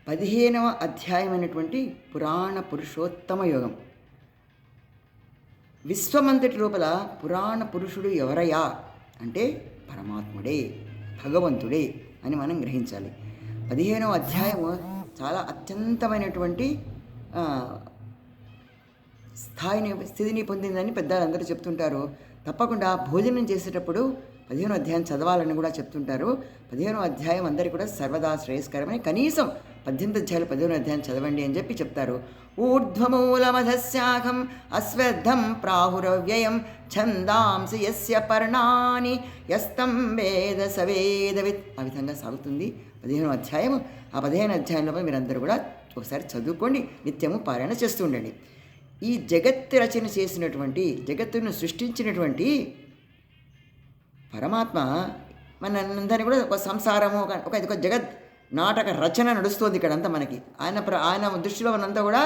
15వ అధ్యాయమైనటువంటి పురాణ పురుషోత్తమ యోగం. విశ్వమంతటి లోపల పురాణ పురుషుడు ఎవరయ్యా అంటే పరమాత్ముడే, భగవంతుడే అని మనం గ్రహించాలి. 15వ అధ్యాయము చాలా అత్యంతమైనటువంటి స్థితిని పొందిందని పెద్దలందరూ చెప్తుంటారు. తప్పకుండా భోజనం చేసేటప్పుడు 15వ అధ్యాయం చదవాలని కూడా చెప్తుంటారు. 15వ అధ్యాయం అందరికీ కూడా సర్వదా శ్రేయస్కరమని, కనీసం 18 అధ్యాయాలు 15వ అధ్యాయం చదవండి అని చెప్పి చెప్తారు. ఊర్ధ్వమూలమధస్యాఖం అశ్వద్ధం ప్రాహురవ్యయం ఛందాంసి యస్య పర్ణాని యస్తం వేద సవేదవిత్. ఆ విధంగా సాగుతుంది 15వ అధ్యాయం. ఆ 15వ అధ్యాయంలో మీరందరూ కూడా ఒకసారి చదువుకోండి, నిత్యము పారాయణ చేస్తూ ఉండండి. ఈ జగత్తు రచన చేసినటువంటి, జగత్తును సృష్టించినటువంటి పరమాత్మ మనందరినీ కూడా ఒక సంసారము, ఒక జగత్ నాటక రచన నడుస్తుంది ఇక్కడంతా మనకి. ఆయన దృష్టిలో మనంతా కూడా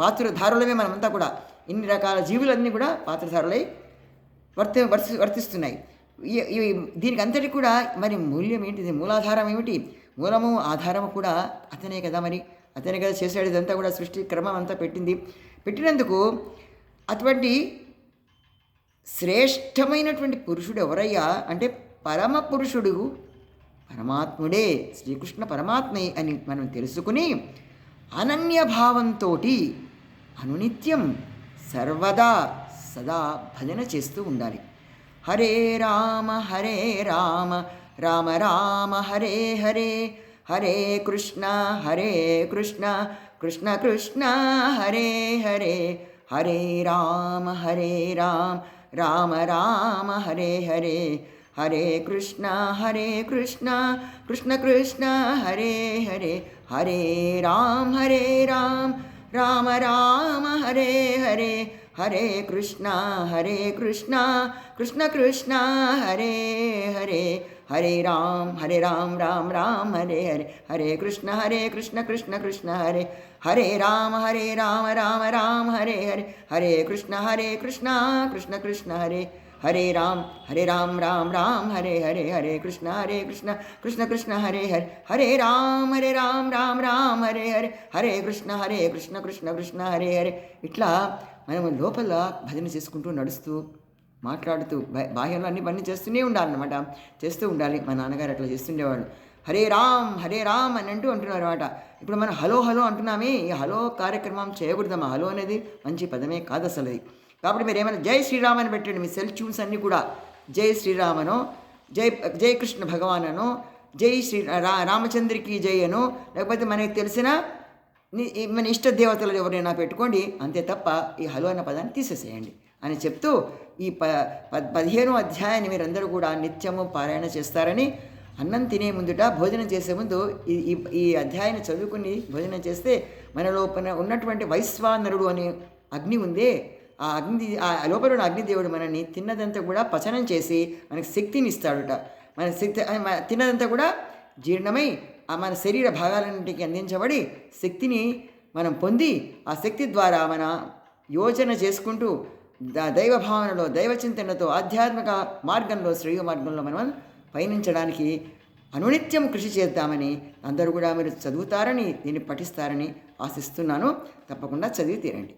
పాత్రధారులమే. మనమంతా కూడా ఇన్ని రకాల జీవులన్నీ కూడా పాత్రధారులై వర్తిస్తున్నాయి. దీనికి అంతటి కూడా మరి మూల్యం ఏంటిది, మూలాధారం ఏమిటి? మూలము ఆధారము కూడా అతనే కదా. మరి అతనే కదా చేశాడు ఇదంతా కూడా, సృష్టి క్రమం అంతా పెట్టినందుకు అటువంటి శ్రేష్టమైనటువంటి పురుషుడు ఎవరయ్యా అంటే పరమ పురుషుడు పరమాత్ముడే, శ్రీకృష్ణ పరమాత్మే అని మనం తెలుసుకుని అనన్యభావంతో అనునిత్యం సర్వదా సదా భజన చేస్తూ ఉండాలి. హరే రామ రామ రామ హరే హరే, హరే కృష్ణ కృష్ణ కృష్ణ హరే హరే, హరే రామ రామ రామ హరే హరే, హరే కృష్ణ కృష్ణ కృష్ణ హరే హరే, హరే రామ రామ రామ హరే హరే, హరే కృష్ణ కృష్ణ కృష్ణ హరే హరే, హరే రామ రామ హరే హరే, హరే కృష్ణ కృష్ణ కృష్ణ హరే, హరే రామ రామ హరే హరే, హరే కృష్ణ కృష్ణ కృష్ణ హరే, హరే రామ రామ హరే హరే, హరే కృష్ణ కృష్ణ కృష్ణ హరే హరే, హరే రామ రామ హరే హరే, హరే కృష్ణ కృష్ణ కృష్ణ హరే హరే. ఇట్లా మనము లోపల భజన చేసుకుంటూ నడుస్తూ మాట్లాడుతూ బాహ్యంలో అన్ని పని చేస్తూనే ఉండాలన్నమాట, చేస్తూ ఉండాలి. మా నాన్నగారు అట్లా చేస్తుండేవాళ్ళు. హరే రామ్ అని అంటున్నారు అన్నమాట. ఇప్పుడు మనం హలో అంటున్నామే, ఈ హలో కార్యక్రమం చేయకూడదమ్మా. హలో అనేది మంచి పదమే కాదు అసలు అది. కాబట్టి మీరు ఏమైనా జై శ్రీరామ్ అని పెట్టండి. మీ సెల్ ట్యూన్స్ అన్నీ కూడా జై శ్రీరామనో, జై కృష్ణ భగవాననో, జై రామచంద్రికి జై అనో, లేకపోతే మనకి తెలిసిన మన ఇష్ట దేవతలు ఎవరైనా పెట్టుకోండి, అంతే తప్ప ఈ హలో అన్న పదాన్ని తీసేసేయండి అని చెప్తూ ఈ 15వ అధ్యాయాన్ని మీరందరూ కూడా నిత్యము పారాయణ చేస్తారని, అన్నం తినే ముందుట భోజనం చేసే ముందు ఈ అధ్యాయాన్ని చదువుకుని భోజనం చేస్తే మన లోపల ఉన్నటువంటి వైశ్వానరుడు అనే అగ్ని ఉందే, ఆ లోపల ఉన్న అగ్నిదేవుడు మనని తిన్నదంతా కూడా పచనం చేసి మనకి శక్తిని ఇస్తాడుట. మన శక్తి తిన్నదంతా కూడా జీర్ణమై మన శరీర భాగాలన్నింటికి అందించబడి శక్తిని మనం పొంది, ఆ శక్తి ద్వారా మన యోచన చేసుకుంటూ దైవ భావనలో, దైవ చింతనతో ఆధ్యాత్మిక మార్గంలో, శ్రేయ మార్గంలో మనం పయనించడానికి అనునిత్యం కృషి చేద్దామని అందరూ కూడా మీరు చదువుతారని, దీన్ని పఠిస్తారని ఆశిస్తున్నాను. తప్పకుండా చదివి తీరండి.